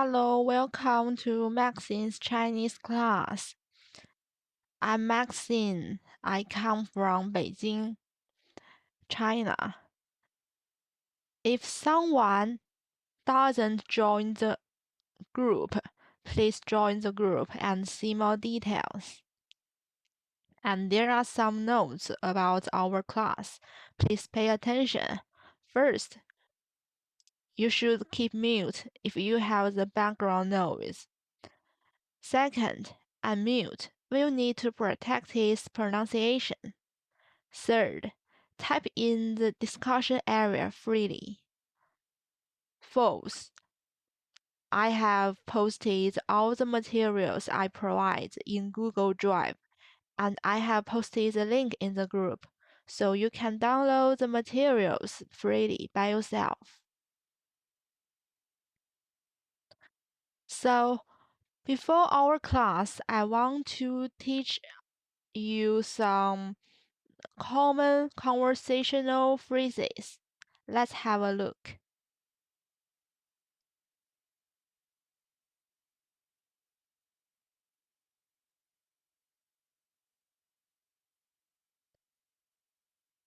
Hello, welcome to Maxine's Chinese class. I'm Maxine. I come from Beijing, China. If someone doesn't join the group, please join the group and see more details. And there are some notes about our class. Please pay attention. First, you should keep mute if you have the background noise. Second, unmute. We'll need to protect his pronunciation. Third, type in the discussion area freely. Fourth, I have posted all the materials I provide in Google Drive, and I have posted the link in the group, so you can download the materials freely by yourself. So, before our class, I want to teach you some common conversational phrases. Let's have a look.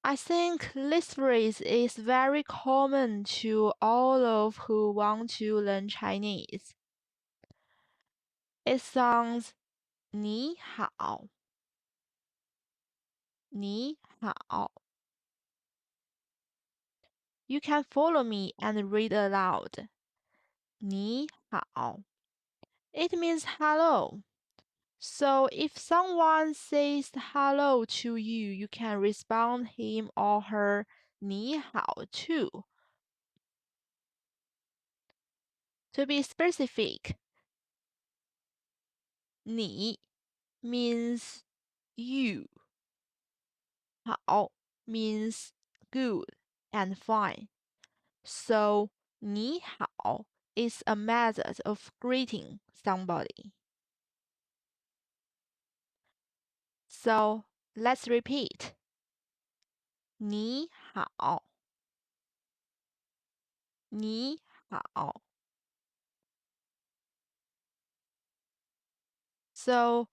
I think this phrase is very common to all of who want to learn Chinese. It sounds 你好,你好. You can follow me and read aloud. 你好. It means hello. So if someone says hello to you, you can respond him or her 你好 too. To be specific, 你 means you. 好 means good and fine. So 你好 is a method of greeting somebody. So let's repeat. 你好,你好. So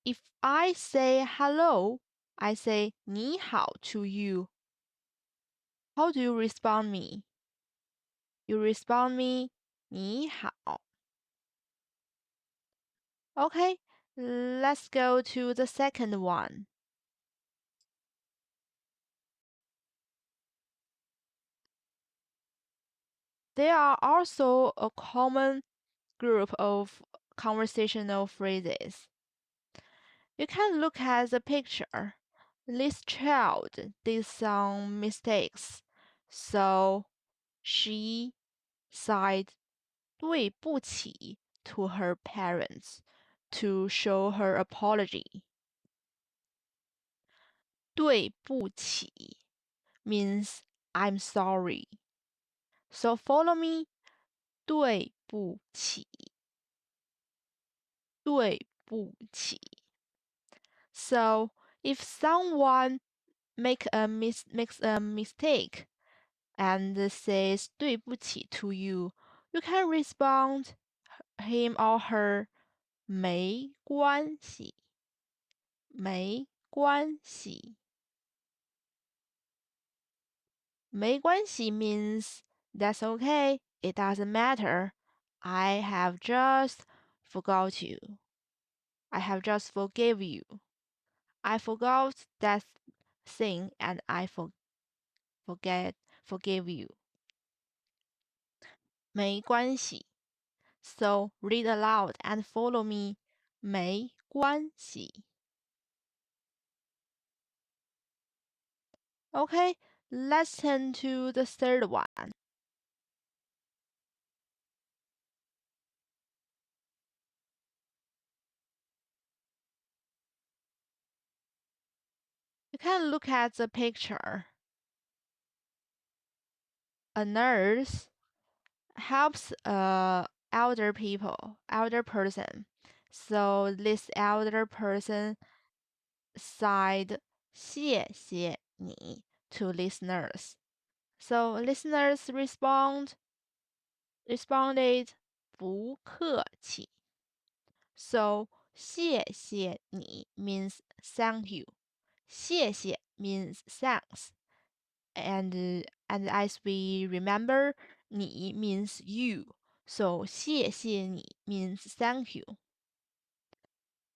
if I say hello, I say 你好 to you. How do you respond me? You respond me 你好. Okay, let's go to the second one. There are also a common group of conversational phrases. You can look at the picture. This child did some mistakes, so she said 对不起 to her parents to show her apology. 对不起 means I'm sorry. So follow me. 对不起,对不起. So if someone makes a mistake and says 对不起 to you, you can respond him or her 没关系,没关系. 没关系 means that's okay, it doesn't matter. I have just forgot you. I have just forgive you. I forgot that thing and I forgive you. 没关系. So read aloud and follow me. 没关系. Okay, let's turn to the third one. You can look at the picture. A nurse helps elder person. So this elder person said 谢谢你 to listeners. So listeners responded 不客气。So 谢谢你 means thank you. 谢谢 means thanks. And as we remember, 你 means you. So 谢谢你 means thank you.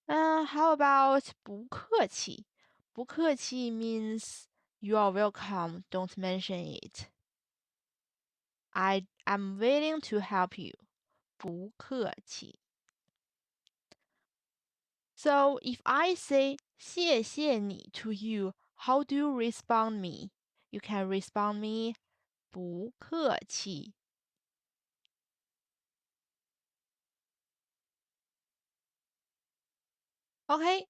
How about 不客气？不客气 means you are welcome. Don't mention it. I am willing to help you. 不客气。So if I say 谢谢你 to you, how do you respond me? You can respond me 不客气。Okay,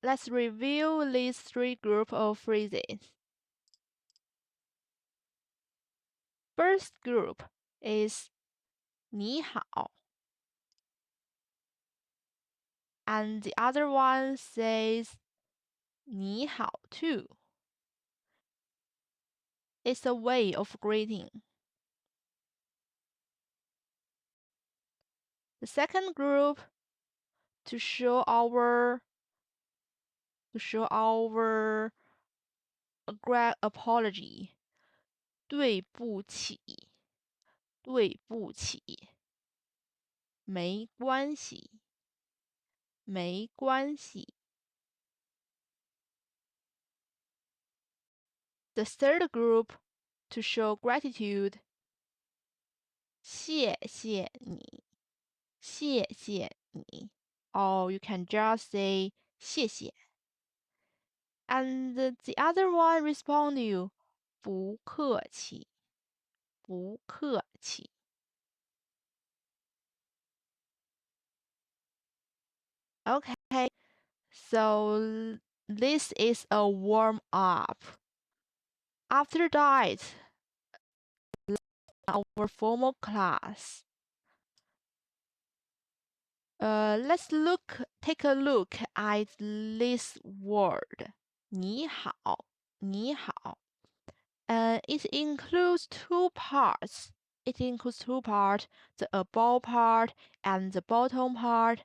let's review these three groups of phrases. First group is 你好, and the other one says 你好 too. It's a way of greeting. The second group to show our apology. 对不起，对不起，没关系，没关系。The third group to show gratitude. 谢谢你，谢谢你。Or you can just say 谢谢。And the other one respond you 不客气，不客气。Okay, so this is a warm up. After that, our formal class. Take a look at this word. 你好，你好. It includes two parts. It includes two parts, the above part and the bottom part.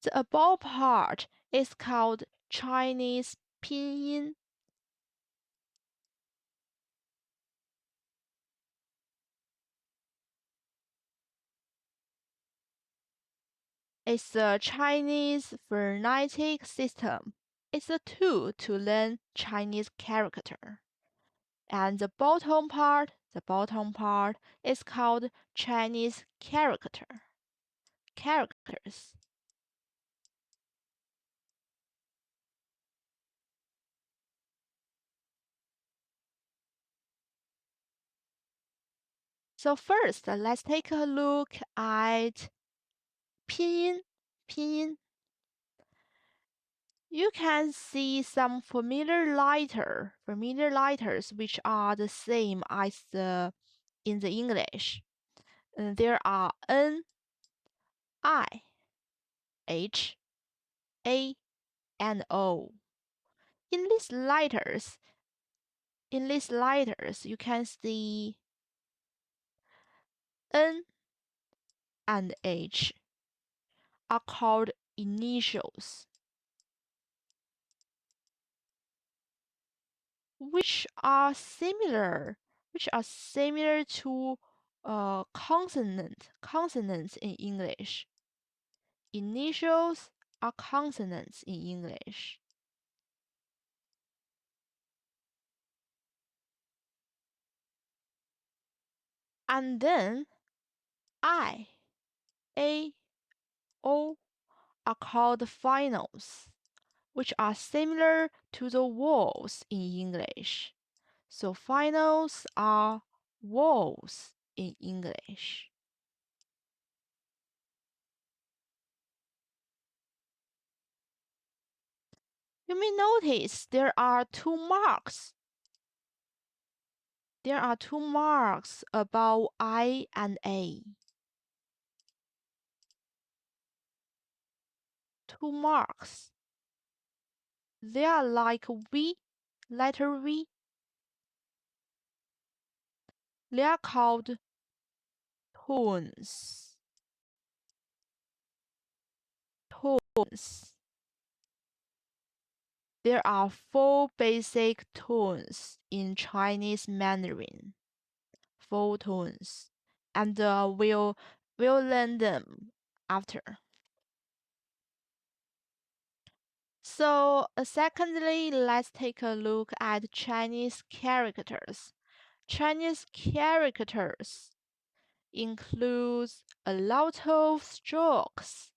The above part is called Chinese Pinyin. It's a Chinese phonetic system. It's a tool to learn Chinese character. And the bottom part is called Chinese characters. So first, let's take a look at pinyin. You can see some familiar letters which are the same as in the English. There are N, I, H, A, and O. In these letters, you can see N and H are called initials, which are similar to consonants in English. Initials are consonants in English. And then I, A, O are called finals, which are similar to the vowels in English. So finals are vowels in English. You may notice there are two marks. There are two marks above I and A. Two marks. They are like V, letter V. They are called tones. tones. There are 4 basic tones in Chinese Mandarin. 4 tones, and we'll learn them after. So, secondly, let's take a look at Chinese characters. Chinese characters includes a lot of strokes.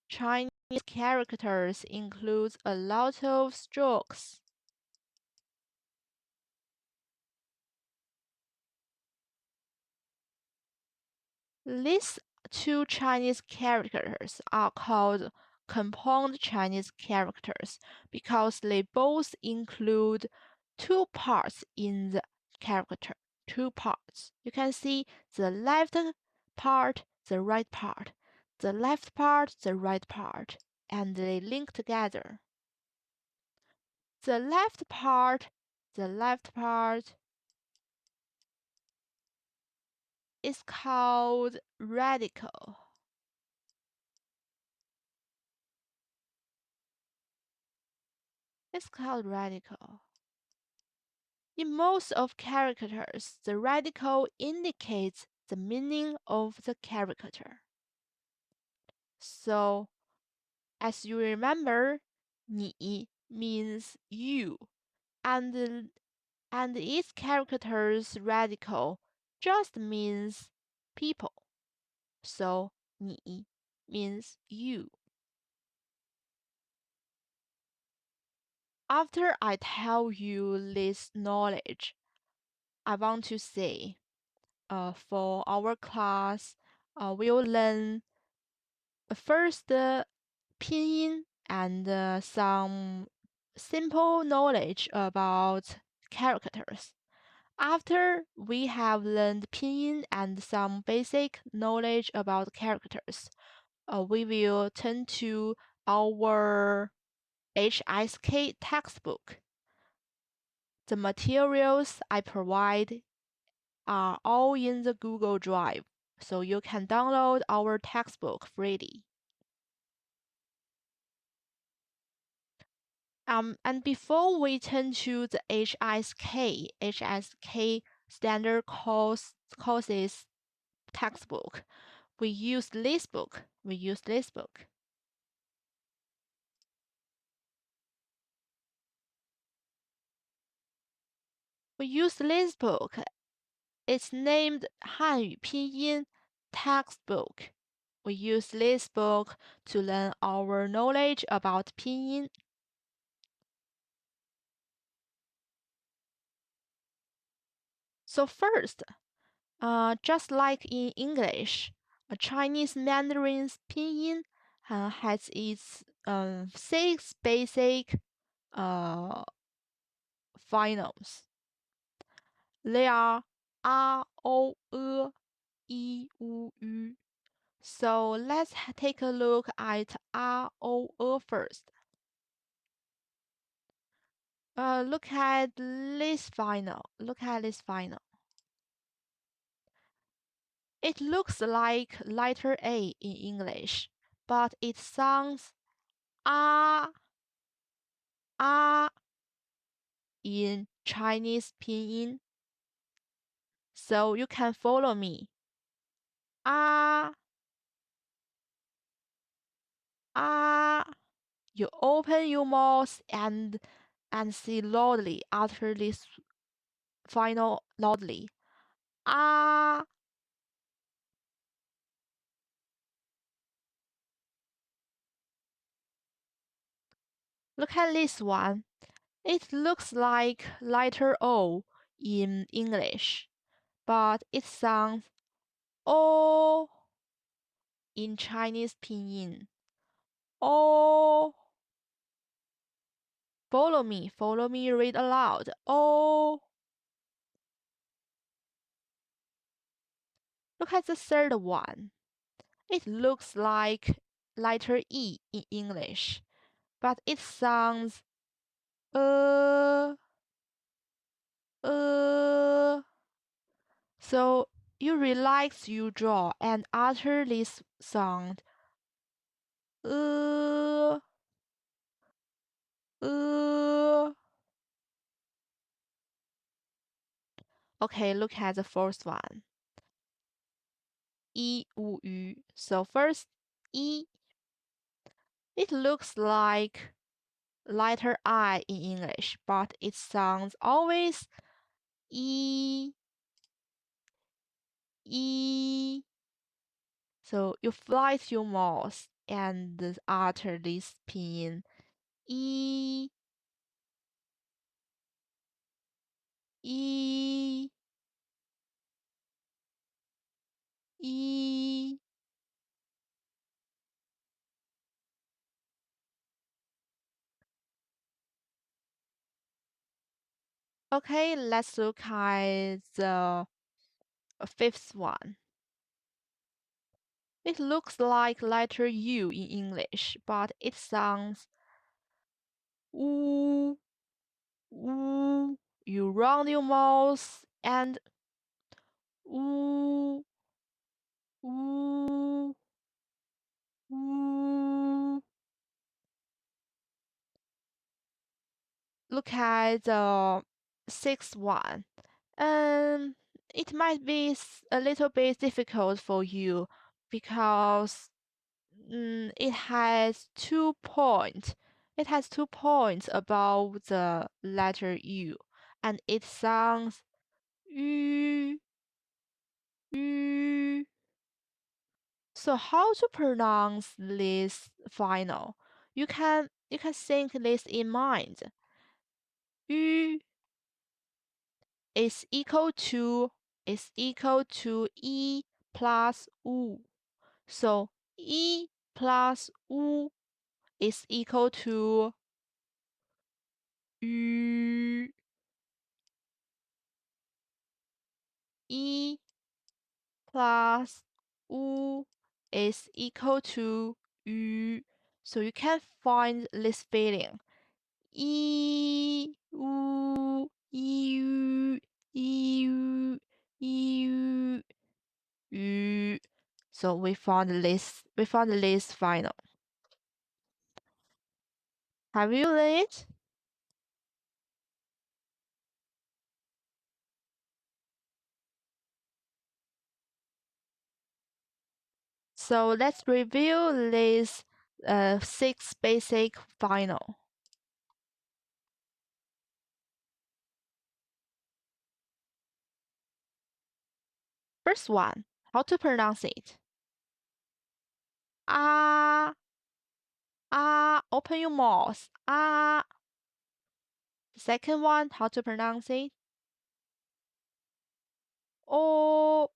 Chinese characters includes a lot of strokes. These 2 Chinese characters are called compound Chinese characters because they both include 2 parts in the character. 2 parts. You can see the left part, the right part, the left part, the right part, and they link together. The left part is called radical. It's called radical. In most of characters, the radical indicates the meaning of the character. So, as you remember, 你 means you, and its character's radical just means people. So, 你 means you. After I tell you this knowledge, I want to say, for our class, we'll learn first pinyin and some simple knowledge about characters. After we have learned pinyin and some basic knowledge about characters, we will turn to our HSK textbook. The materials I provide are all in the Google Drive, so you can download our textbook freely. And before we turn to the HSK standard courses textbook, we use this book. We use this book. It's named 汉语拼音 textbook. We use this book to learn our knowledge about pinyin. So first, just like in English, a Chinese Mandarin Pinyin has its 6 basic phonemics. They are a, o, e, i, u, ü. So let's take a look at a, o, first. Look at this final. It looks like letter A in English, but it sounds ah in Chinese pinyin. So you can follow me. Ah. You open your mouth and say loudly after this final loudly. Ah. Look at this one. It looks like letter O in English, but it sounds O in Chinese pinyin. O. Follow me, read aloud. O. Look at the third one. It looks like letter E in English, but it sounds uh. So you relax your jaw and utter this sound. Uh, uh. Okay, look at the first one. 一无语. So first, 一. It looks like letter I in English, but it sounds always 一 E. So you flight your mouth and utter this pinyin. E. E. E. Okay, let's look at the fifth one. It looks like letter U in English, but it sounds oo, oo. You round your mouth and oo, oo, oo. Look at the sixth one. Um, it might be a little bit difficult for you because it has 2 points. It has 2 points above the letter U, and it sounds U, U. So how to pronounce this final? You can think this in mind. U is equal to E plus U. So E plus U is equal to U. E plus U is equal to U. So you can find this spelling. E U U U U U. So we found this. We found this final. Have you learned it? So let's review these 6 basic final. First one, how to pronounce it? Ah, ah, open your mouth. Ah. The second one, how to pronounce it? Oh,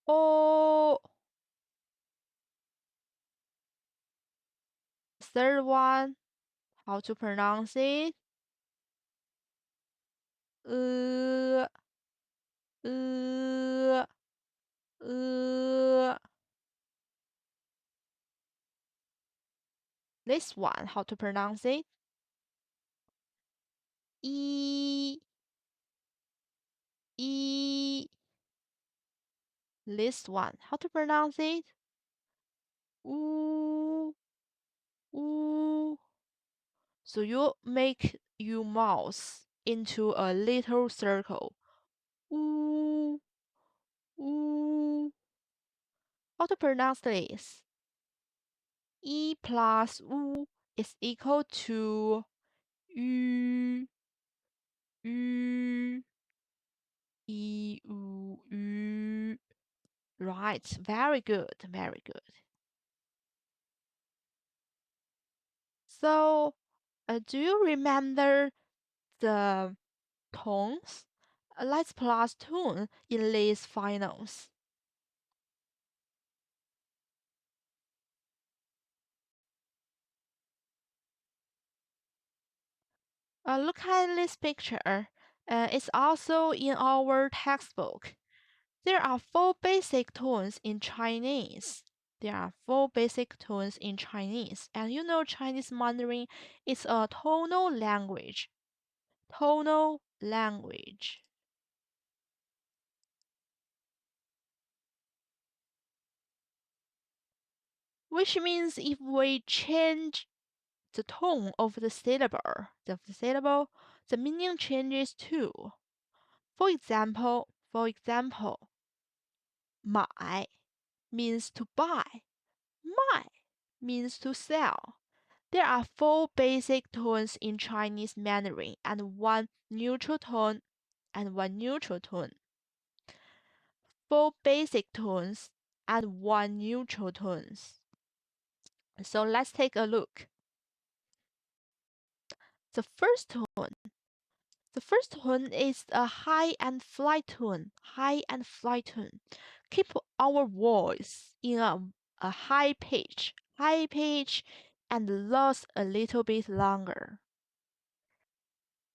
oh. Third one, how to pronounce it? Uh, uh, uh. This one, how to pronounce it? E, E. This one, how to pronounce it? Ooh, ooh. So you make your mouth into a little circle. Ooh, ooh. How to pronounce this? E plus U is equal to U, U, E, U, U. Right, very good, very good. So, do you remember the tones? Let's plus tone in these finals. Look at this picture. It's also in our textbook. There are 4 basic tones in Chinese. There are 4 basic tones in Chinese. And you know Chinese Mandarin is a tonal language. Tonal language. which means if we change the tone of the syllable, the meaning changes too. For example, 买 means to buy, 卖 means to sell. There are four basic tones in Chinese Mandarin and one neutral tone and one neutral tone. Four basic tones and one neutral tones. So let's take a look. The first tone. The first tone is a high and flat tone. High and flat tone. Keep our voice in a high pitch. High pitch and last a little bit longer.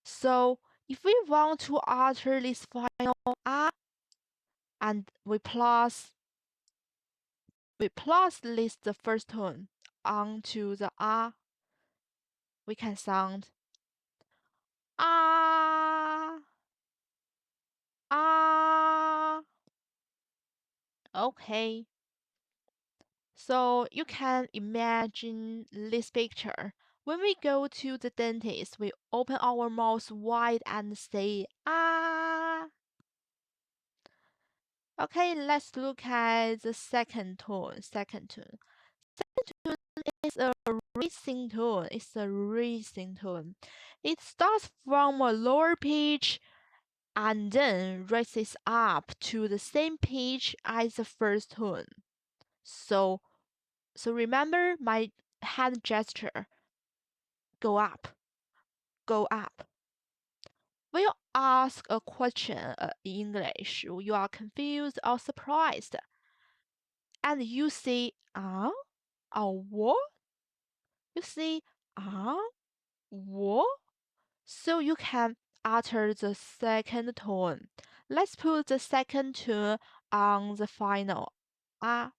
So if we want to utter this final ah and we plus this the first tone onto the ah, we can sound ah ah. Okay. So you can imagine this picture. When we go to the dentist, we open our mouth wide and say ah. Okay, let's look at the second tone. Second tone. Second tone is a rising tone. It's a rising tone. It starts from a lower pitch and then rises up to the same pitch as the first tone. So remember my hand gesture. Go up. Go up. When you ask a question in English, you are confused or surprised, and you say or what? You say what? So you can utter the second tone. Let's put the second tone on the final ah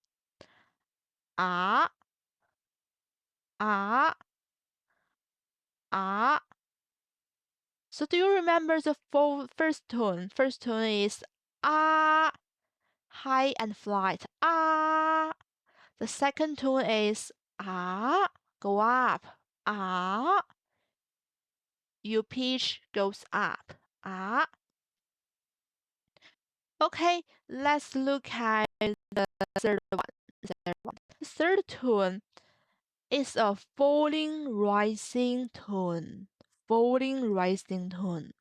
ah ah ah. So do you remember the first tone? First tone is ah, high and flat. Ah. The second tone is ah, go up. Ah. Your pitch goes up. Ah. Okay, let's look at the third one. The third tone is a falling rising tone. Falling rising tone.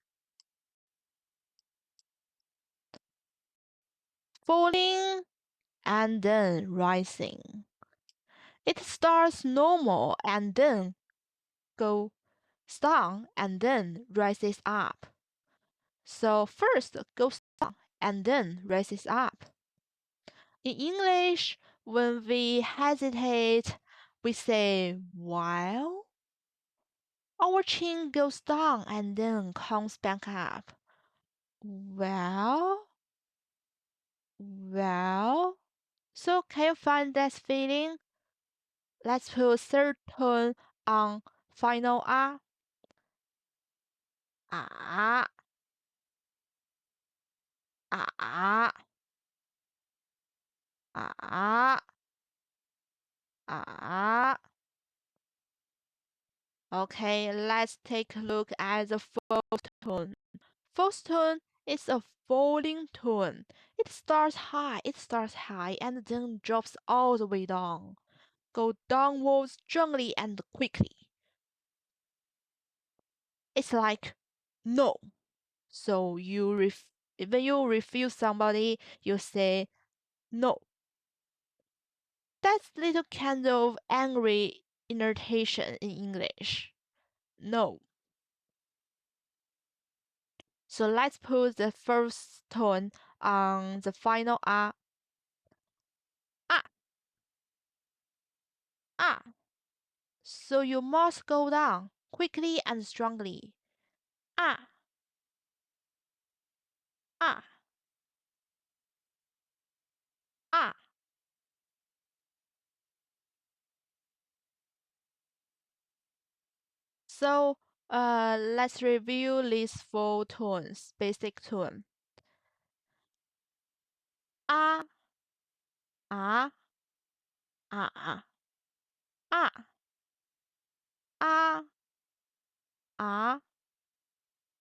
Falling and then rising. It starts normal and then goes down and then rises up. So first goes down and then rises up. In English, when we hesitate, we say while. Our chin goes down and then comes back up. Well. So can you find that feeling? Let's put third tone on final ah. Ah. Ah. Ah. Ah. Okay, let's take a look at the fourth tone. Fourth tone is a falling tone. It starts high and then drops all the way down. Go downwards strongly and quickly. It's like no. So when you refuse somebody, you say no. That's little kind of angry intonation in English. No. So let's put the first tone on the final ah. Ah. Ah. So you must go down quickly and strongly. Ah. Ah. Ah. So let's review these four tones, basic tone. Ah. Ah. Ah. ah, ah, ah,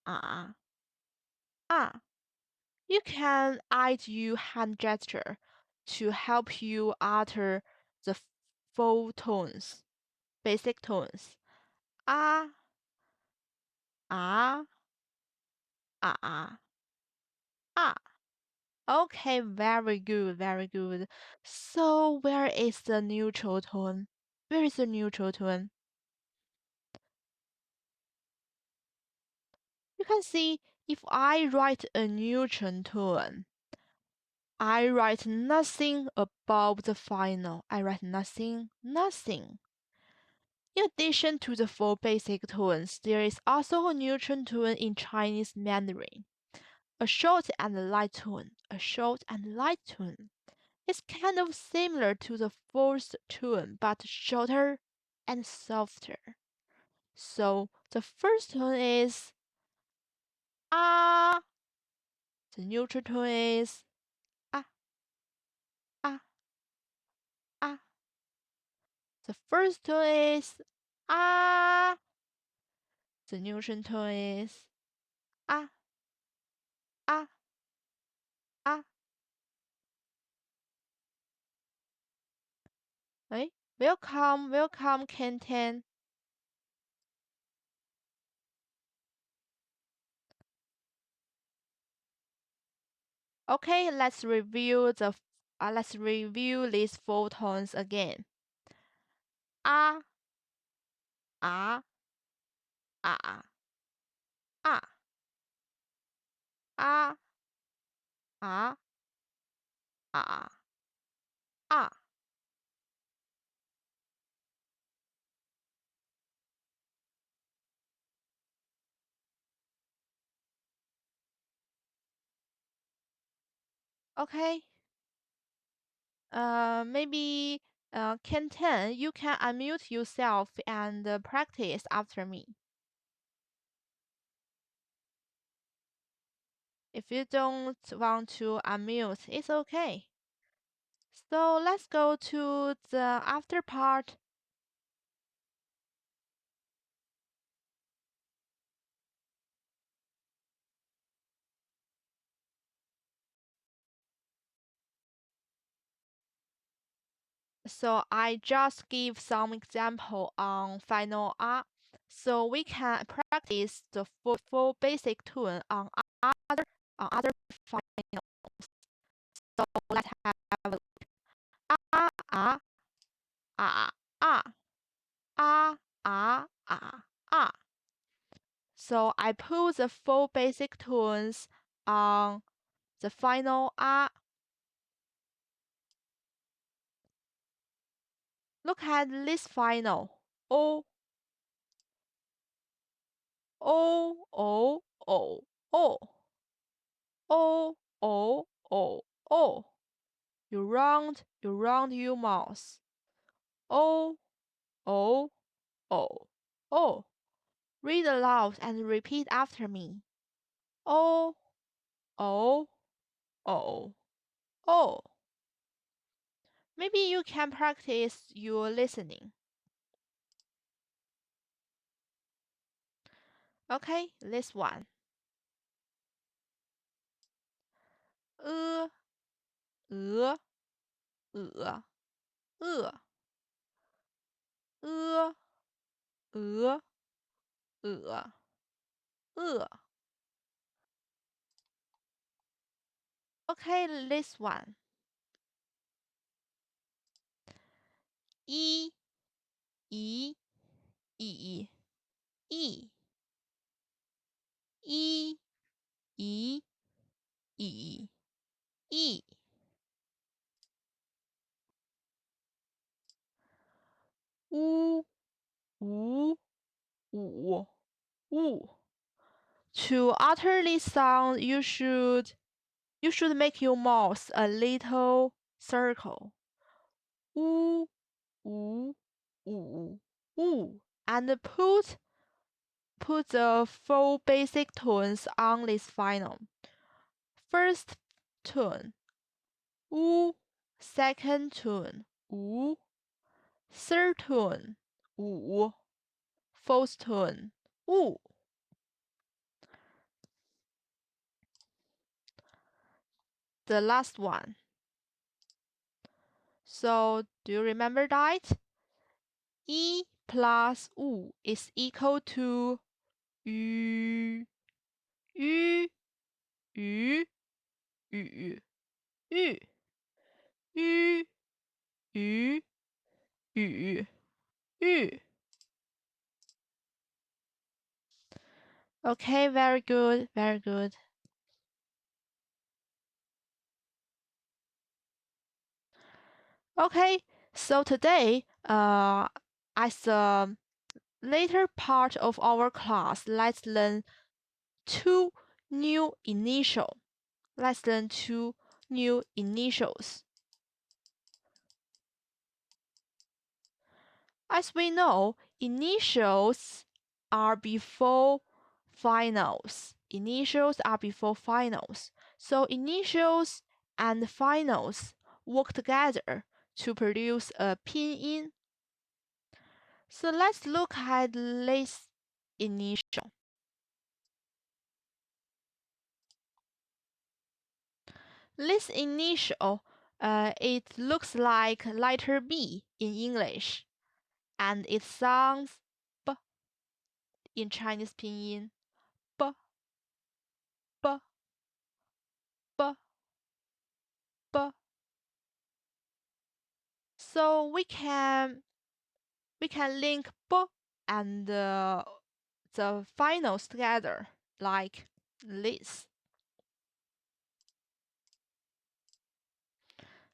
ah, ah. You can add your hand gesture to help you utter the full tones, basic tones. Ah, ah, ah, ah, ah. Okay, very good, very good. So where is the neutral tone? Where is the neutral tone? You can see if I write a neutral tone, I write nothing above the final. I write nothing, nothing. In addition to the four basic tones, there is also a neutral tone in Chinese Mandarin. A short and light tone. A short and light tone. It's kind of similar to the fourth tone, but shorter and softer. So the first tone is ah. The neutral tone is ah, ah, ah. The first tone is ah. The neutral tone is ah, ah, ah. Hey, welcome, welcome, Ken. Okay, let's review these four tones again. Ah, ah, ah, ah, ah, ah, ah, ah. Okay. Maybe Ken, you can unmute yourself and practice after me. If you don't want to unmute, it's okay. So let's go to the after part. So I just give some example on final R. So we can practice the full basic tune on other final. So let's have a ah ah ah ah ah ah ah ah. So I put the four basic tones on the final R. Look at this final. O, O, O, O, O, O, O, O, O. You round your mouth. O, O, O, O. Read aloud and repeat after me. O, O, O, O. Maybe you can practice your listening. Okay, this one. Uh, uh, uh, uh, uh, uh, uh. Okay, this one. E, E, E, E, E, E, E, E. U, U, U, U. To utter this sound, you should make your mouth a little circle. U, U, U, U. And put the four basic tones on this final. First tone, U. Second tone, U. third tone 五 fourth tone 物 the last one. So do you remember that? 一 plus 物 is equal to 鱼鱼鱼鱼鱼鱼鱼鱼鱼 Okay, very good, very good. Okay, so today, as the later part of our class, let's learn two new initial. Let's learn two new initials. As we know, initials are before finals. Initials are before finals. So initials and finals work together to produce a pinyin. So let's look at this initial. This initial, it looks like letter B in English, and it sounds B in Chinese Pinyin. B, B, B, B. So we can link B and the finals together like this.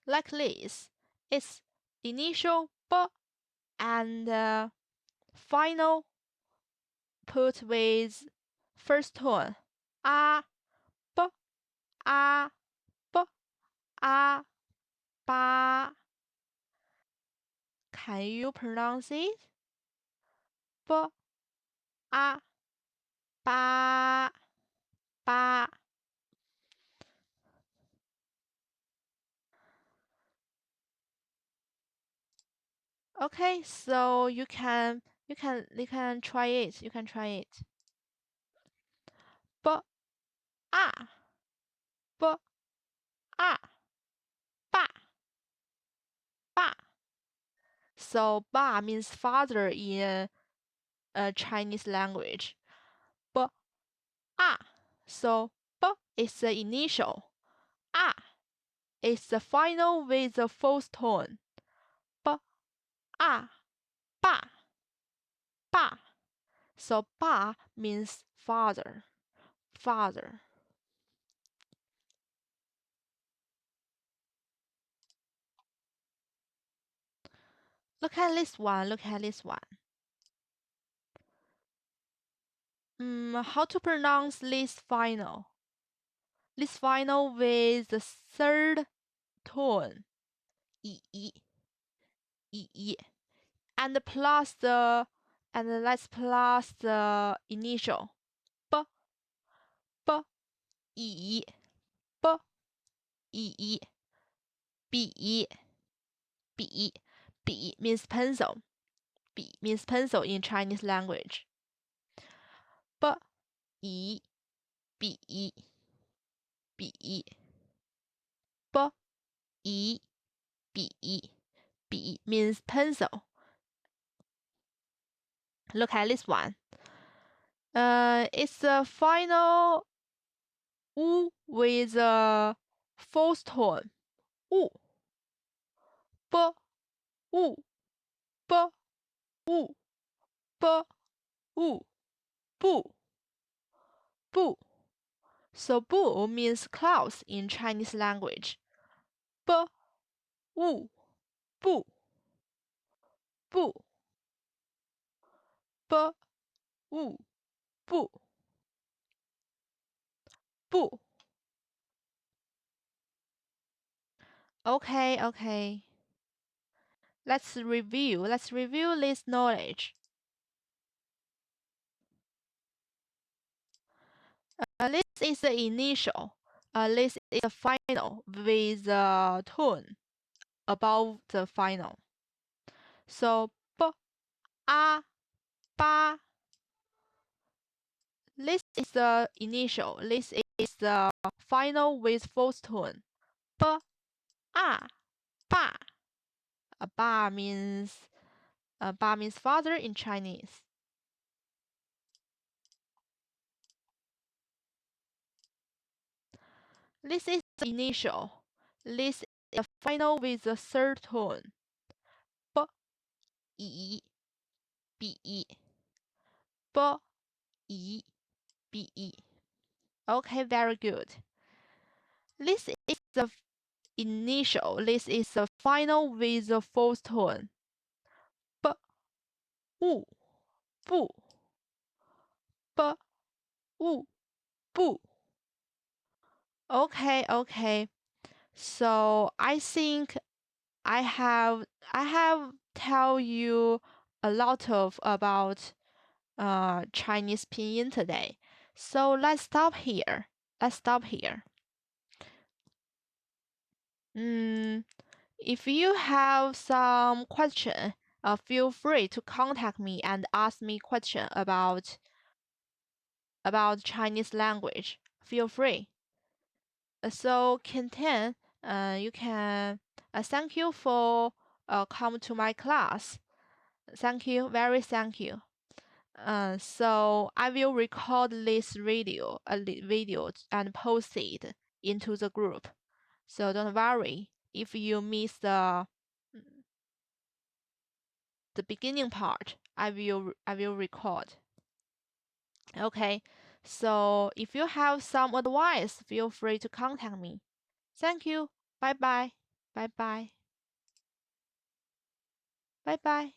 Like this. It's initial B and final put with first tone a b a b a ba. Can you pronounce it? B a ba ba. Okay, so you can try it. You can try it. B a b a ba ba. So ba means father in Chinese language. B a. So b is the initial. A is the final with the fourth tone. B a ba ba. So ba means father. Father. Look at this one. Look at this one. How to pronounce this final? This final with the third tone, yi, and plus let's plus the initial, b, b, yi, b, yi, b, b, b means pencil. B means pencil in Chinese language. B, yi, b, b, b, yi, b, b means pencil. Look at this one. It's the final u with a fourth tone. U, b, u, b, u, b, u, bu, bu. So bu means clouds in Chinese language. B, u, bu, bu, b, u, bu, bu. Okay, okay. Let's review this knowledge. This is the initial. This is the final with the tone above the final. So b, a, ba. This is the initial. This is the final with false tone. B, a, ba. Ba means father in Chinese. This is the initial. This is the final with the third tone. B, yi, bi, b, yi, bi. Okay, very good. This is the initial. This is the final with the fourth tone. B, wu, bu, b, wu, bu. Okay. So I think I have tell you a lot of about Chinese pinyin today. So let's stop here. If you have some question, feel free to contact me and ask me question about Chinese language. Feel free. So Kenten, you can thank you for come to my class. Thank you, very thank you. So I will record this video, and post it into the group. So don't worry if you miss the beginning part. I will record. Okay. So if you have some advice, feel free to contact me. Thank you. Bye bye. Bye bye. Bye bye.